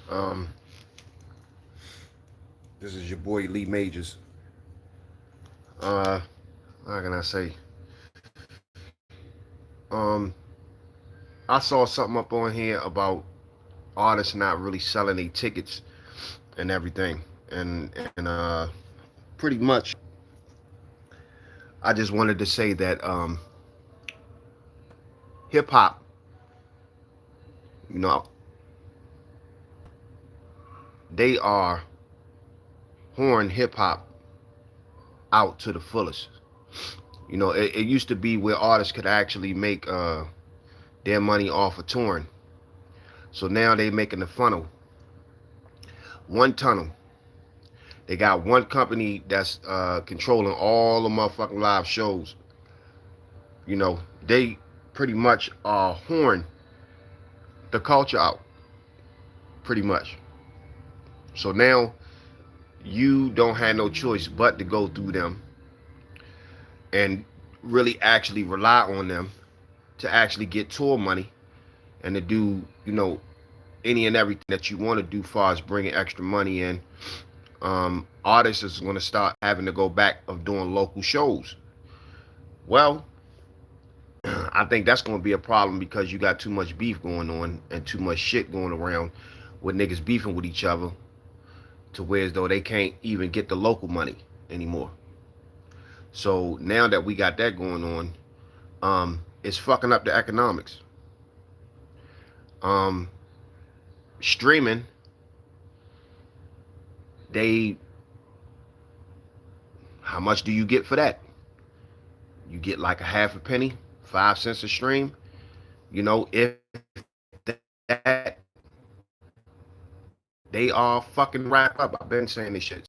Um, this is your boy Lee Majors. Uh, how can I say? Um, I saw something up on here about artists not really selling their tickets and everything, and pretty much, I just wanted to say that hip hop, you know, they are horn hip hop out to the fullest. It used to be where artists could actually make their money off of touring. So now they making the funnel, one tunnel. They got one company that's controlling all the motherfucking live shows. They pretty much horn the culture out, pretty much. So now you don't have no choice but to go through them and really actually rely on them to actually get tour money and to do, any and everything that you want to do as far as bringing extra money in. Artists is going to start having to go back of doing local shows. Well, I think that's going to be a problem because you got too much beef going on and too much shit going around with niggas beefing with each other to where as though they can't even get the local money anymore. So now that we got that going on, it's fucking up the economics. Um, Streaming, they, how much do you get for that? You get like a half a penny, 5 cents a stream. If that, they are fucking wrap up. I've been saying this shit.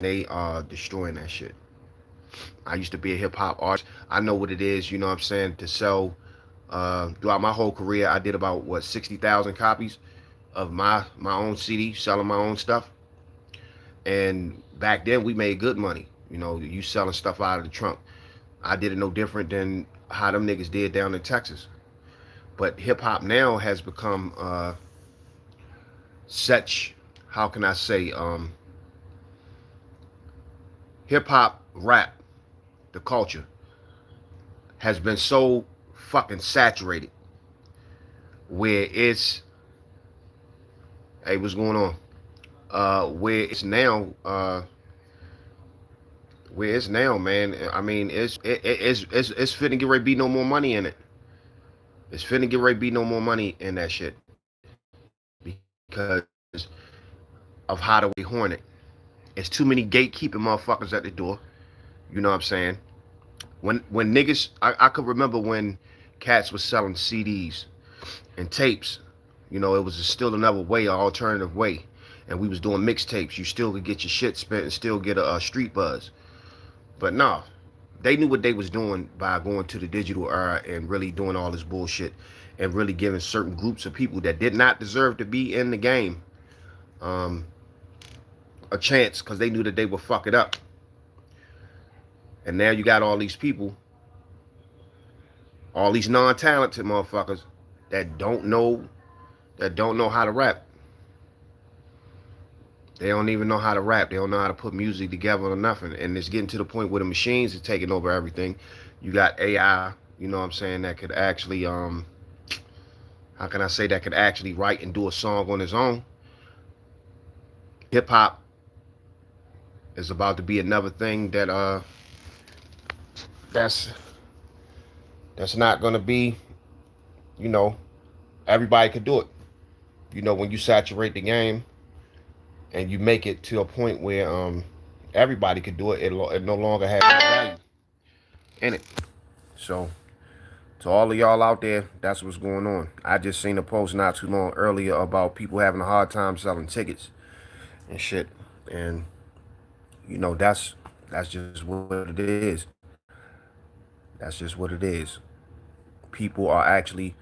They are destroying that shit. I used to be a hip hop artist. I know what it is, you know what I'm saying, to sell. Throughout my whole career, I did about, 60,000 copies of my own CD, selling my own stuff. And back then, we made good money. You selling stuff out of the trunk. I did it no different than how them niggas did down in Texas. But hip hop now has become such, how can I say, hip hop rap, the culture, has been so fucking saturated where it's, hey, what's going on? Where it's now, man. I mean, it's finna get ready to be no more money in it. It's finna get ready to be no more money in that shit because of how do we horn it. It's too many gatekeeping motherfuckers at the door. You know what I'm saying? When niggas, I could remember when cats was selling CDs and tapes. It was still another way, an alternative way. And we was doing mixtapes. You still could get your shit spent and still get a street buzz. But no, they knew what they was doing by going to the digital era and really doing all this bullshit and really giving certain groups of people that did not deserve to be in the game um, a chance because they knew that they would fuck it up. And now you got all these people, all these non-talented motherfuckers that don't know how to rap. They don't even know how to rap. They don't know how to put music together or nothing. And it's getting to the point where the machines are taking over everything. You got AI, you know what I'm saying, that could actually, how can I say, that could actually write and do a song on its own. Hip hop is about to be another thing that's that's not gonna be, you know, everybody could do it. When you saturate the game and you make it to a point where everybody could do it, it no longer has value in it. So to all of y'all out there, that's what's going on. I just seen a post not too long earlier about people having a hard time selling tickets and shit. And that's just what it is. That's just what it is. People are actually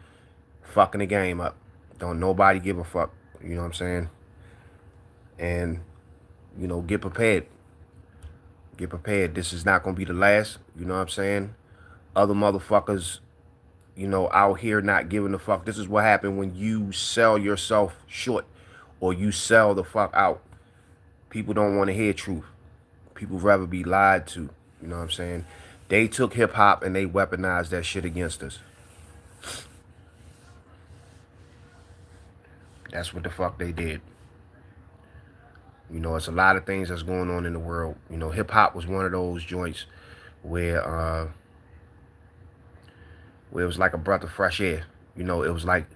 fucking the game up. Don't nobody give a fuck. You know what I'm saying? And get prepared. Get prepared. This is not gonna be the last. You know what I'm saying? Other motherfuckers you know, out here not giving a fuck. This is what happened when you sell yourself short or you sell the fuck out. People don't want to hear truth. People rather be lied to. You know what I'm saying? They took hip hop and they weaponized that shit against us. That's what the fuck they did. You know, it's a lot of things that's going on in the world. You know, hip hop was one of those joints where it was like a breath of fresh air. You know, it was like,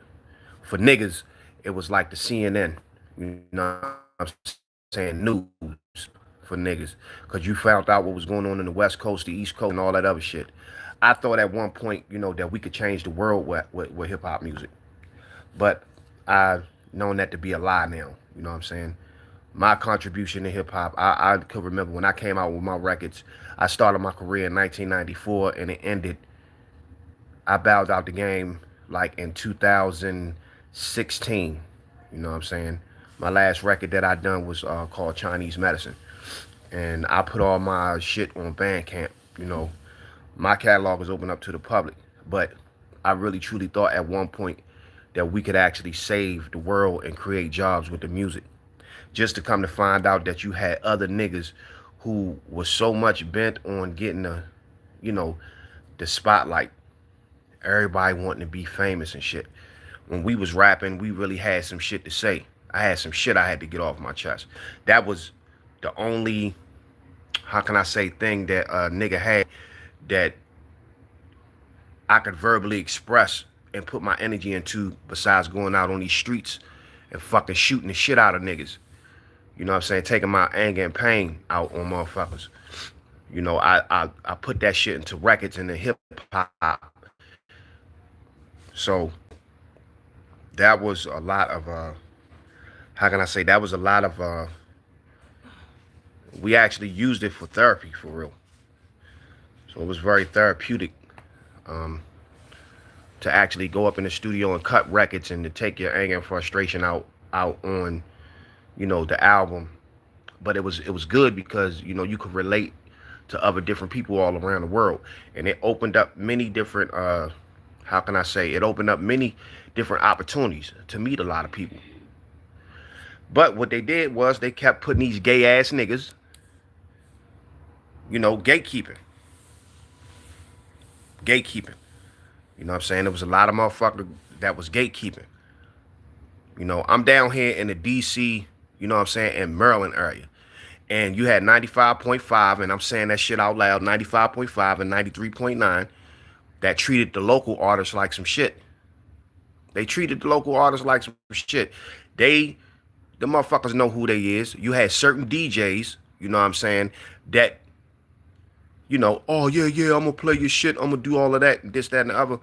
for niggas, it was like the CNN. You know what I'm saying? News for niggas. Because you found out what was going on in the West Coast, the East Coast, and all that other shit. I thought at one point, you know, that we could change the world with hip-hop music. But I've known that to be a lie now. You know what I'm saying? My contribution to hip-hop, I could remember when I came out with my records, I started my career in 1994, and it ended, I bowed out the game like in 2016. You know what I'm saying? My last record that I done was called Chinese Medicine. And I put all my shit on Bandcamp. You know, my catalog was open up to the public. But I really truly thought at one point that we could actually save the world and create jobs with the music. Just to come to find out that you had other niggas who was so much bent on getting the, you know, the spotlight. Everybody wanting to be famous and shit. When we was rapping, we really had some shit to say. I had some shit I had to get off my chest. That was the only, how can I say, thing that a nigga had that I could verbally express and put my energy into besides going out on these streets and fucking shooting the shit out of niggas. You know what I'm saying? Taking my anger and pain out on motherfuckers. You know, I put that shit into records and the hip hop. So that was a lot of how can I say, that was a lot of we actually used it for therapy, for real. So it was very therapeutic to actually go up in the studio and cut records and to take your anger and frustration out on, you know, the album. But it was good because, you know, you could relate to other different people all around the world. And it opened up many different how can I say, it opened up many different opportunities to meet a lot of people. But what they did was they kept putting these gay ass niggas, you know, gatekeeping. You know what I'm saying? There was a lot of motherfuckers that was gatekeeping. You know, I'm down here in the DC, you know what I'm saying, in Maryland area. And you had 95.5, and I'm saying that shit out loud, 95.5 and 93.9, that treated the local artists like some shit. They treated the local artists like some shit. The motherfuckers know who they is. You had certain DJs, you know what I'm saying, that, you know, oh, yeah, I'm going to play your shit. I'm going to do all of that, this, that, and the other.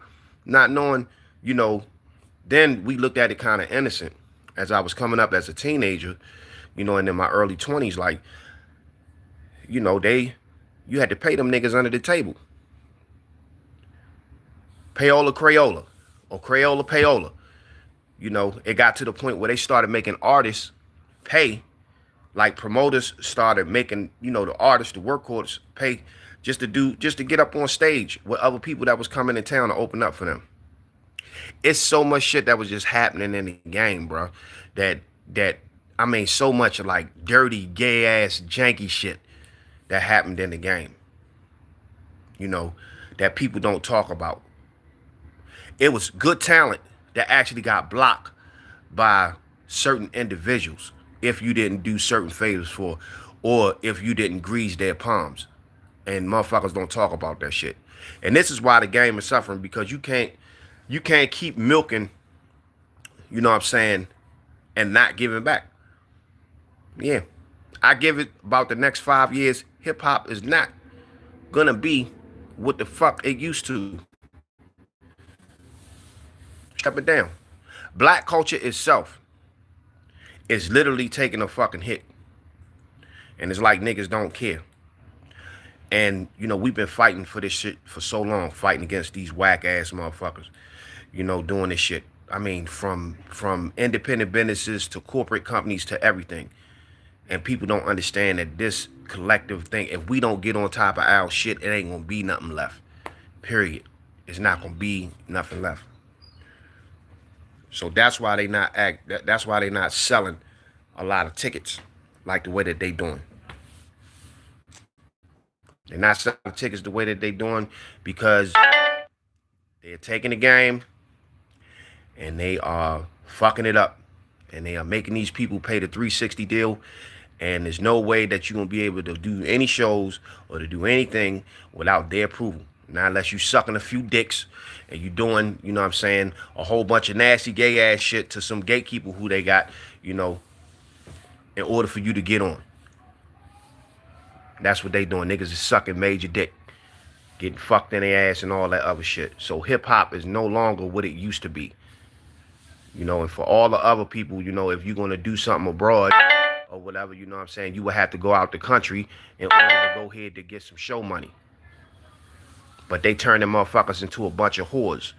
Not knowing, you know, then we looked at it kind of innocent as I was coming up as a teenager, you know, and in my early 20s, like, you know, you had to pay them niggas under the table. Payola Crayola or Crayola Payola. You know, it got to the point where they started making artists pay, like promoters started making, you know, the artists, the workhorses pay just to get up on stage with other people that was coming in town to open up for them. It's so much shit that was just happening in the game, bro. That I mean, so much like dirty, gay ass, janky shit that happened in the game. You know, that people don't talk about. It was good talent that actually got blocked by certain individuals if you didn't do certain favors for, or if you didn't grease their palms. And motherfuckers don't talk about that shit. And this is why the game is suffering, because you can't keep milking, you know what I'm saying, and not giving back. Yeah. I give it about the next 5 years, hip hop is not gonna be what the fuck it used to. Shut it down. Black culture itself is literally taking a fucking hit. And it's like niggas don't care. And, you know, we've been fighting for this shit for so long, fighting against these whack ass motherfuckers, you know, doing this shit. I mean, from independent businesses to corporate companies to everything. And people don't understand that this collective thing, if we don't get on top of our shit, it ain't gonna be nothing left. Period. it's not gonna be nothing left. So that's why that's why they not selling a lot of tickets like the way that they doing. They're not selling tickets the way that they doing because they're taking the game and they are fucking it up. And they are making these people pay the 360 deal. And there's no way that you're going to be able to do any shows or to do anything without their approval. Not unless you sucking a few dicks and you doing, you know what I'm saying, a whole bunch of nasty gay ass shit to some gatekeeper who they got, you know, in order for you to get on. That's what they doing. Niggas is sucking major dick, getting fucked in their ass and all that other shit. So hip hop is no longer what it used to be. You know, and for all the other people, you know, if you're going to do something abroad or whatever, you know what I'm saying, you would have to go out the country in order to go ahead to get some show money. But they turn them motherfuckers into a bunch of whores.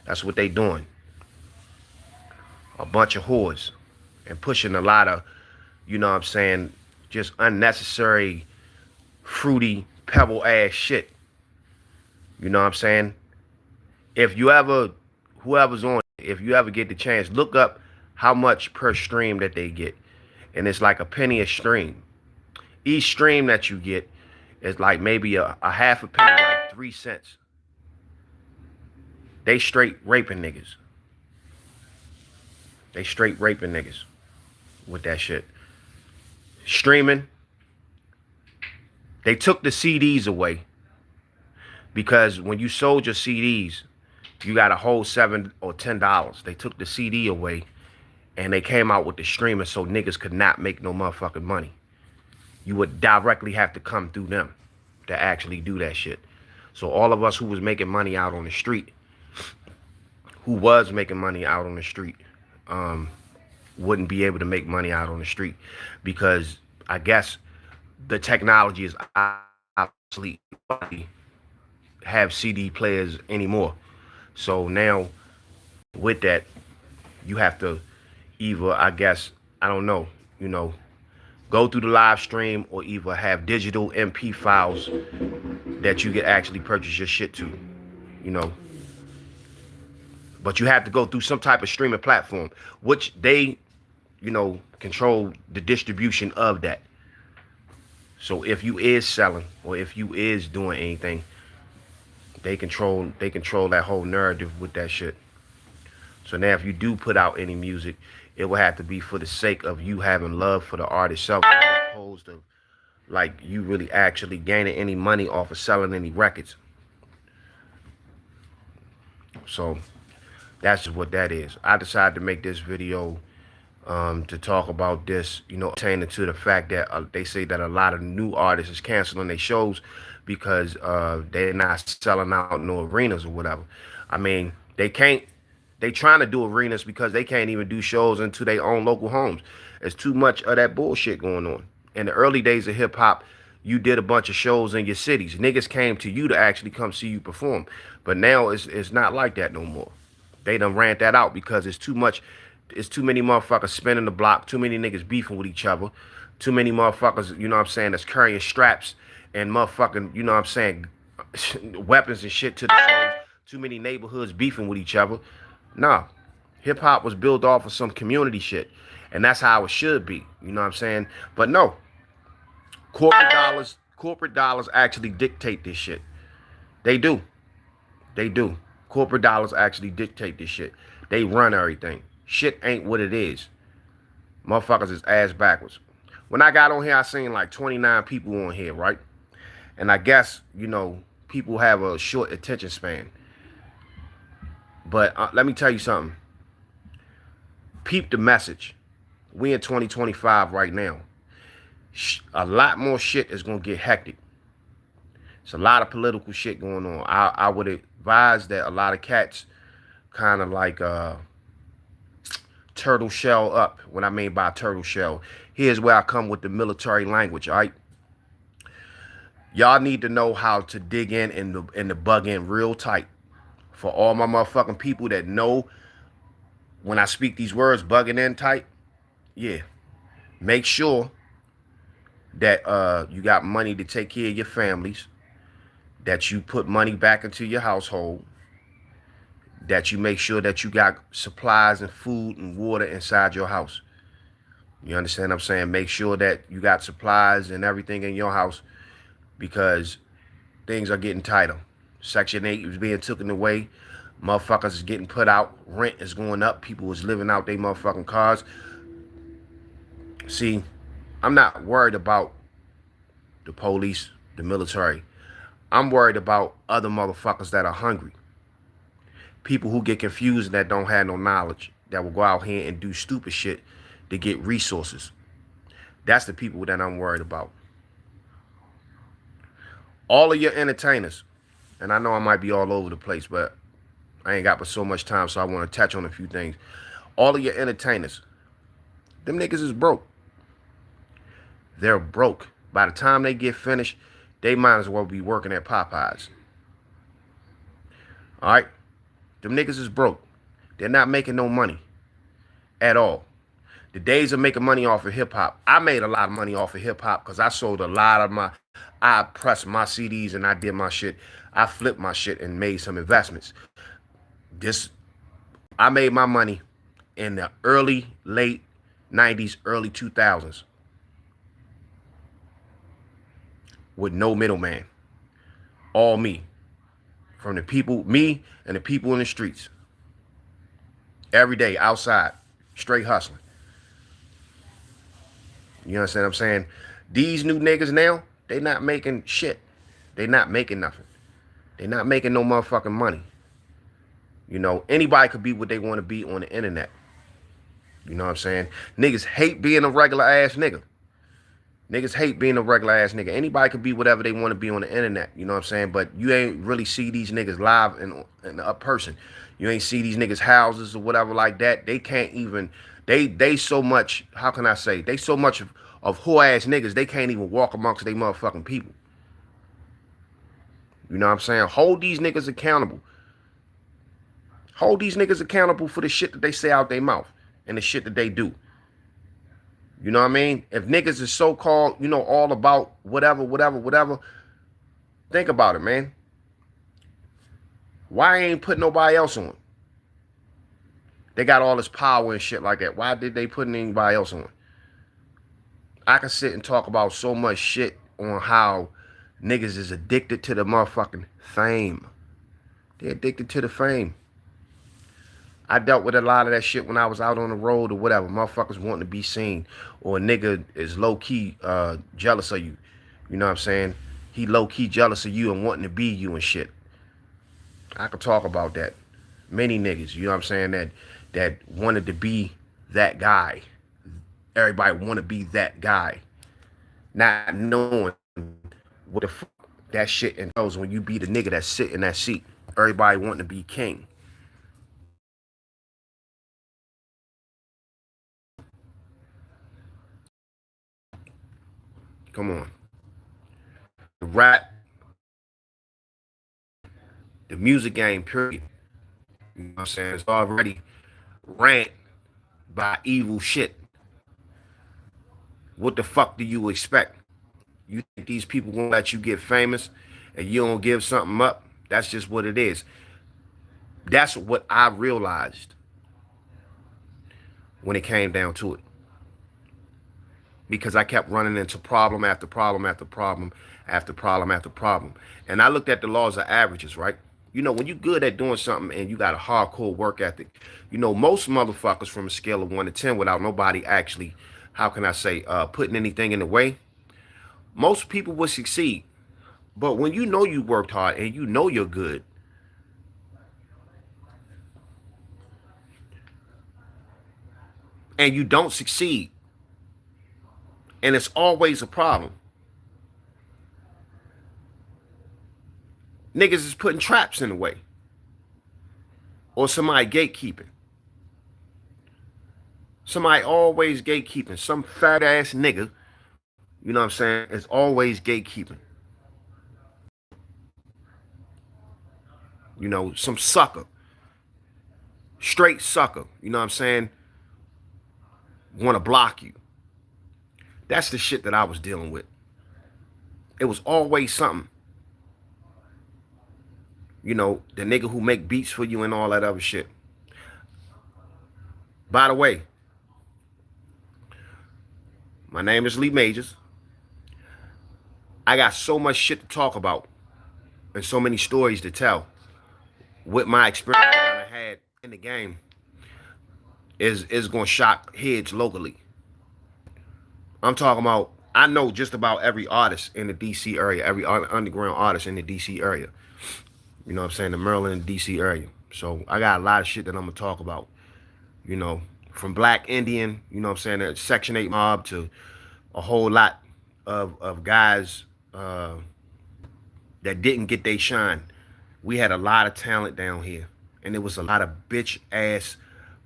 That's what they doing. A bunch of whores. And pushing a lot of, you know what I'm saying, just unnecessary, fruity, pebble ass shit. You know what I'm saying? If you ever, whoever's on, if you ever get the chance, look up how much per stream that they get. And it's like a penny a stream. Each stream that you get is like maybe a half a penny, like 3 cents. They straight raping niggas. They straight raping niggas with that shit. Streaming. They took the CDs away because when you sold your CDs, you got a whole $7 or $10. They took the CD away and they came out with the streaming so niggas could not make no motherfucking money. You would directly have to come through them to actually do that shit. So all of us who was making money out on the street, wouldn't be able to make money out on the street because I guess the technology is obsolete. Nobody have CD players anymore. So now with that, you have to either, I guess, I don't know, you know, go through the live stream or either have digital MP files that you can actually purchase your shit to, you know. But you have to go through some type of streaming platform, which they, you know, control the distribution of that. So if you is selling or if you is doing anything, they control that whole narrative with that shit. So now if you do put out any music, it will have to be for the sake of you having love for the art itself, as opposed to like you really actually gaining any money off of selling any records. So that's what that is. I decided to make this video to talk about this, you know, pertaining to the fact that they say that a lot of new artists is canceling their shows because they're not selling out no arenas or whatever. I mean, they trying to do arenas because they can't even do shows into their own local homes. There's too much of that bullshit going on. In the early days of hip hop, you did a bunch of shows in your cities. Niggas came to you to actually come see you perform. But now it's not like that no more. They done ran that out because it's too much. It's too many motherfuckers spinning the block. Too many niggas beefing with each other. Too many motherfuckers, you know what I'm saying, that's carrying straps and motherfucking, you know what I'm saying, weapons and shit to the shows. Too many neighborhoods beefing with each other. Nah, hip hop was built off of some community shit. And that's how it should be. You know what I'm saying? But no, corporate dollars actually dictate this shit. They do. They do. Corporate dollars actually dictate this shit. They run everything. Shit ain't what it is. Motherfuckers is ass backwards. When I got on here, I seen like 29 people on here, right? And I guess, you know, people have a short attention span. But let me tell you something. Peep the message. We in 2025 right now. A lot more shit is going to get hectic. It's a lot of political shit going on. I would advise that a lot of cats kind of like turtle shell up. What I mean by turtle shell. Here's where I come with the military language, all right? Y'all need to know how to dig in and the bug in real tight. For all my motherfucking people that know when I speak these words, bugging in tight, yeah. Make sure that you got money to take care of your families, that you put money back into your household, that you make sure that you got supplies and food and water inside your house. You understand what I'm saying? Make sure that you got supplies and everything in your house, because things are getting tighter. Section 8 is being taken away. Motherfuckers is getting put out. Rent is going up. People is living out their motherfucking cars. See, I'm not worried about the police, the military. I'm worried about other motherfuckers that are hungry. People who get confused and that don't have no knowledge, that will go out here and do stupid shit to get resources. That's the people that I'm worried about. All of your entertainers, and I know I might be all over the place, but I ain't got but so much time, so I want to touch on a few things. All of your entertainers, them niggas is broke. They're broke. By the time they get finished, they might as well be working at Popeyes. All right? Them niggas is broke. They're not making no money at all. The days of making money off of hip-hop, I made a lot of money off of hip-hop because I sold a lot of I pressed my CDs and I did my shit. I flipped my shit and made some investments. I made my money in the late 90s, early 2000s with no middleman. All me. From the people, me and the people in the streets. Every day outside, straight hustling. You understand what I'm saying? These new niggas now, they not making shit. They not making nothing. They not making no motherfucking money. You know, anybody could be what they want to be on the internet. You know what I'm saying? Niggas hate being a regular ass nigga. Niggas hate being a regular ass nigga. Anybody could be whatever they want to be on the internet. You know what I'm saying? But you ain't really see these niggas live in a person. You ain't see these niggas houses or whatever like that. They can't even, they so much, how can I say? They so much of whore ass niggas, they can't even walk amongst they motherfucking people. You know what I'm saying? Hold these niggas accountable. Hold these niggas accountable for the shit that they say out their mouth and the shit that they do. You know what I mean? If niggas is so-called, you know, all about whatever, think about it, man. Why ain't put nobody else on? They got all this power and shit like that. Why did they put anybody else on? I can sit and talk about so much shit on how niggas is addicted to the motherfucking fame. They're addicted to the fame. I dealt with a lot of that shit when I was out on the road or whatever. Motherfuckers wanting to be seen. Or a nigga is low-key jealous of you. You know what I'm saying? He low-key jealous of you and wanting to be you and shit. I could talk about that. Many niggas, you know what I'm saying, that wanted to be that guy. Everybody want to be that guy. Not knowing what the fuck that shit entails when you be the nigga that sit in that seat. Everybody wanting to be king. Come on. The rap, the music game, period. You know what I'm saying? It's already ran by evil shit. What the fuck do you expect? You think these people won't let you get famous and you don't give something up? That's just what it is. That's what I realized when it came down to it. Because I kept running into problem after problem after problem after problem after problem. And I looked at the laws of averages, right? You know, when you're good at doing something and you got a hardcore work ethic, you know, most motherfuckers from a scale of 1 to 10 without nobody actually, how can I say, putting anything in the way, most people would succeed. But when you know you worked hard and you know you're good, and you don't succeed, and it's always a problem, niggas is putting traps in the way. Or somebody gatekeeping. Somebody always gatekeeping. Some fat ass nigga, you know what I'm saying, is always gatekeeping. You know, some sucker. Straight sucker. You know what I'm saying? Want to block you. That's the shit that I was dealing with. It was always something. You know, the nigga who make beats for you and all that other shit. By the way, my name is Lee Majors. I got so much shit to talk about and so many stories to tell with my experience that I had in the game is gonna shock heads locally. I'm talking about, I know just about every artist in the DC area, every underground artist in the DC area. You know what I'm saying? The Maryland and DC area. So I got a lot of shit that I'm gonna talk about. You know, from Black Indian, you know what I'm saying, the Section 8 mob to a whole lot of guys that didn't get their shine. We had a lot of talent down here. And there was a lot of bitch ass,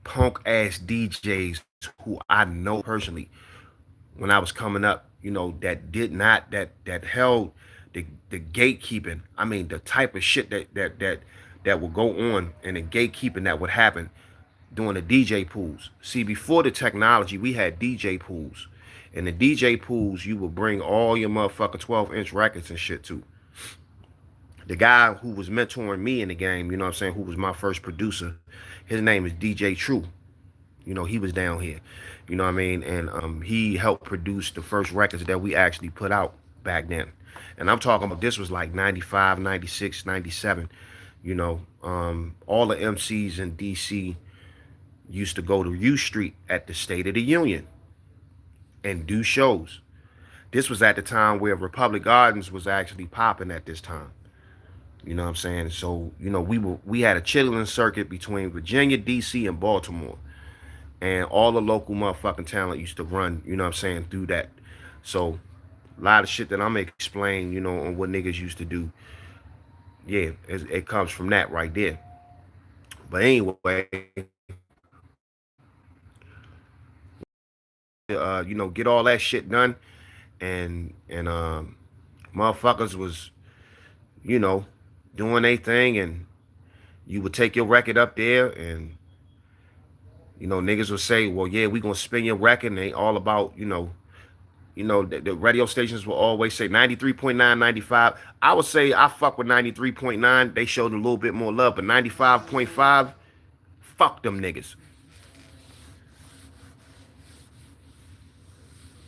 punk ass DJs who I know personally when I was coming up, you know, that did not, that held the gatekeeping. I mean, the type of shit that would go on and the gatekeeping that would happen during the DJ pools. See, before the technology, we had DJ pools. And the DJ pools, you would bring all your motherfucking 12-inch records and shit to. The guy who was mentoring me in the game, you know what I'm saying, who was my first producer, his name is DJ True. You know, he was down here. You know what I mean? And he helped produce the first records that we actually put out back then. And I'm talking about, this was like 95, 96, 97. You know, all the MCs in DC used to go to U Street at the State of the Union and do shows. This was at the time where Republic Gardens was actually popping at this time. You know what I'm saying? So, you know, we had a chitlin circuit between Virginia, DC, and Baltimore. And all the local motherfucking talent used to run, you know what I'm saying, through that. So, a lot of shit that I'm explaining, you know, on what niggas used to do, yeah, it comes from that right there. But anyway, you know, get all that shit done. And motherfuckers was, you know, doing their thing, and you would take your record up there, and you know, niggas would say, well, yeah, we gonna spin your record, and they all about, you know, the radio stations will always say 93.9, 95. I would say I fuck with 93.9. They showed a little bit more love, but 95.5, fuck them niggas.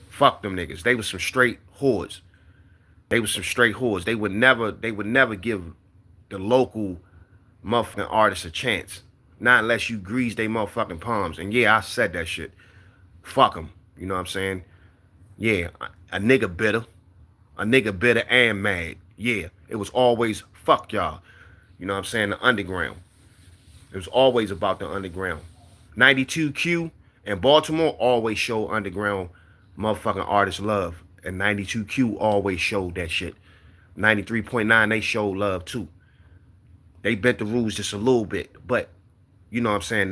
Fuck them niggas. They was some straight whores. They was some straight whores. They would never give the local motherfucking artists a chance. Not unless you grease they motherfucking palms. And yeah, I said that shit. Fuck them. You know what I'm saying? Yeah, a nigga bitter. A nigga bitter and mad. Yeah, it was always fuck y'all. You know what I'm saying? The underground. It was always about the underground. 92Q and Baltimore always show underground motherfucking artists love. And 92Q always showed that shit. 93.9, they showed love too. They bent the rules just a little bit, but you know what I'm saying,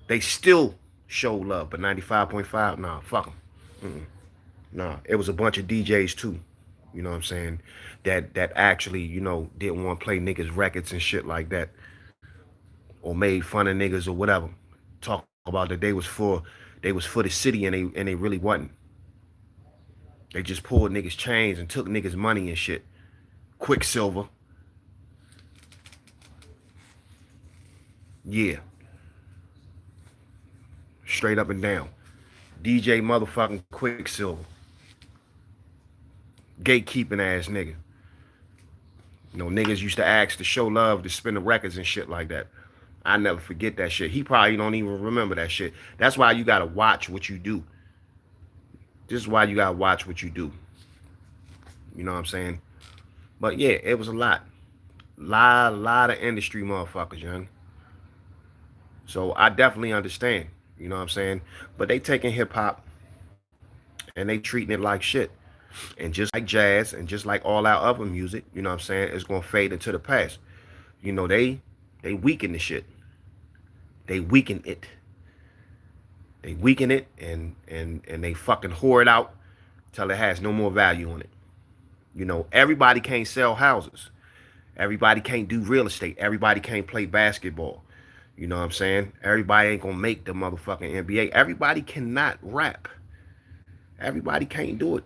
they still show love. But 95.5, nah, fuck them. Nah, it was a bunch of DJs too, you know what I'm saying, that actually, you know, didn't want to play niggas records and shit like that, or made fun of niggas or whatever. Talk about that they was for the city, and they really wasn't. They just pulled niggas chains and took niggas money and shit. Quicksilver. Yeah. Straight up and down. DJ motherfucking Quicksilver. Gatekeeping ass nigga. You know, niggas used to ask to show love to spin the records and shit like that. I never forget that shit. He probably don't even remember that shit. That's why you gotta watch what you do. This is why you gotta watch what you do. You know what I'm saying? But yeah, it was a lot. Lot of industry motherfuckers, young. So I definitely understand. You know what I'm saying? But they taking hip hop and they treating it like shit. And just like jazz and just like all our other music, you know what I'm saying, it's gonna fade into the past. You know, they weaken the shit. They weaken it. They weaken it and they fucking whore it out till it has no more value on it. You know, everybody can't sell houses. Everybody can't do real estate. Everybody can't play basketball. You know what I'm saying? Everybody ain't gonna make the motherfucking NBA. Everybody cannot rap. Everybody can't do it.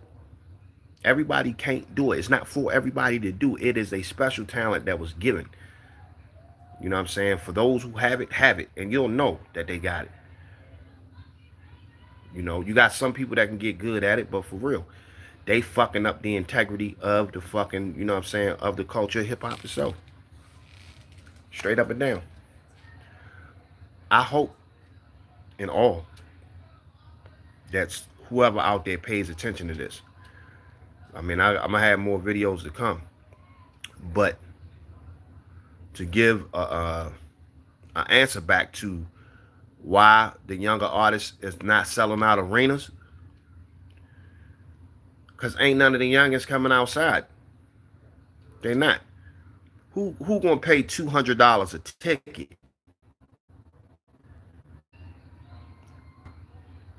Everybody can't do it. It's not for everybody to do. It is a special talent that was given. You know what I'm saying? For those who have it, have it. And you'll know that they got it. You know, you got some people that can get good at it, but for real, they fucking up the integrity of the fucking, you know what I'm saying, of the culture of hip hop itself. Straight up and down. I hope in all that whoever out there pays attention to this. I mean, I'm gonna have more videos to come, but to give a answer back to why the younger artist is not selling out arenas, because ain't none of the youngest coming outside. They're not. Who gonna pay $200 a ticket?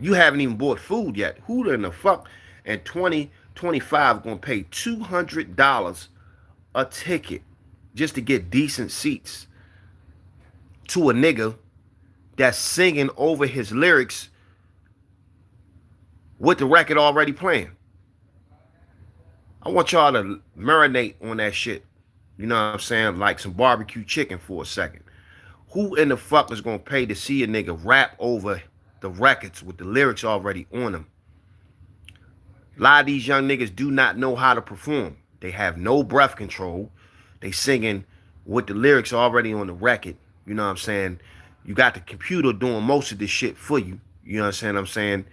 You haven't even bought food yet. Who in the fuck in 2025 gonna pay $200 a ticket just to get decent seats to a nigga that's singing over his lyrics with the record already playing? I want y'all to marinate on that shit. You know what I'm saying? Like some barbecue chicken for a second. Who in the fuck is gonna pay to see a nigga rap over the records with the lyrics already on them? A lot of these young niggas do not know how to perform. They have no breath control. They singing with the lyrics already on the record. You know what I'm saying? You got the computer doing most of this shit for you. You know what I'm saying?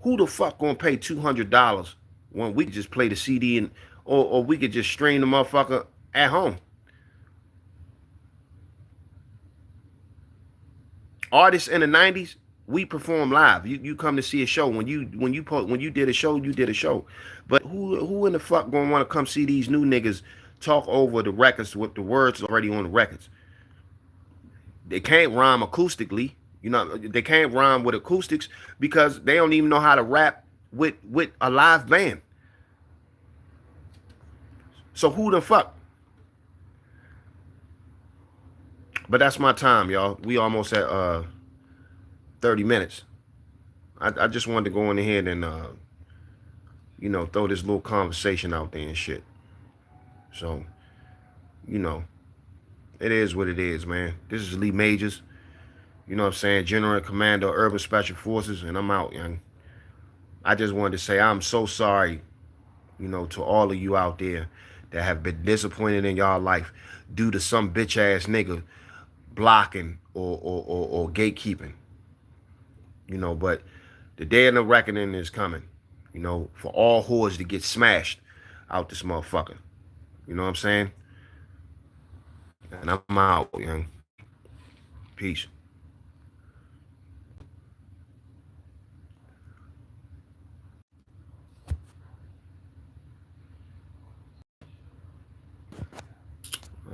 Who the fuck gonna pay $200 when we just play the CD and or we could just stream the motherfucker at home? Artists in the 90s, we perform live. You come to see a show. When you did a show, you did a show. But who in the fuck gonna want to come see these new niggas talk over the records with the words already on the records? They can't rhyme acoustically. You know, they can't rhyme with acoustics because they don't even know how to rap with a live band. So who the fuck? But that's my time, y'all. We almost at 30 minutes. I just wanted to go in ahead and you know, throw this little conversation out there and shit. So, you know, it is what it is, man. This is Lee Majors. You know what I'm saying? General Commander, Urban Special Forces, and I'm out, young. I just wanted to say I'm so sorry, you know, to all of you out there that have been disappointed in y'all life due to some bitch ass nigga blocking or gatekeeping. You know, but the day of the reckoning is coming, you know, for all whores to get smashed out this motherfucker. You know what I'm saying? And I'm out, young. Peace.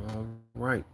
All right.